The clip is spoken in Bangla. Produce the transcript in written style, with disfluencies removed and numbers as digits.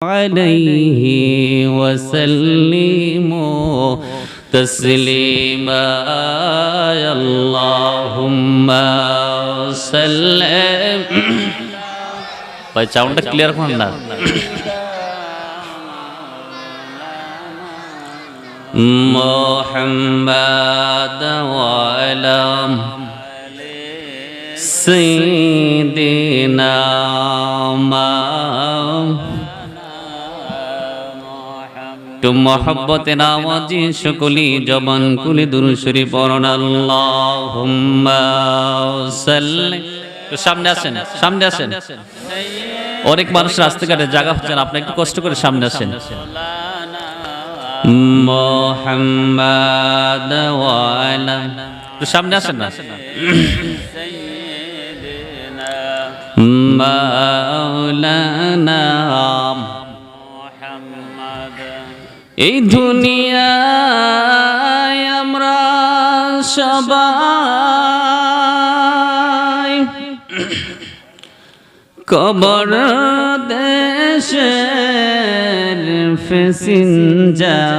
عليه وسلموا تسليما اللهم صل ভাই সাউন্ডটা ক্লিয়ার করুন না মুহাম্মাদ ওয়া আলা সাইয়্যিদিনা তো মোহব্বতে নামাজি সকলি জবান খুলে দুরূদ শরীফ পড়ুন আল্লাহুম্মা সাল্লি তো সামনে আসেন অনেক মানুষ রাস্তাঘাটে জায়গা হচ্ছেন আপনি একটু কষ্ট করে সামনে আসেন মুহাম্মাদ ওয়া আলা তো সামনে আসেন না মাওলানা এই দুনিয়ায় আমরা সবাই কবর দেশের প্যাসেঞ্জার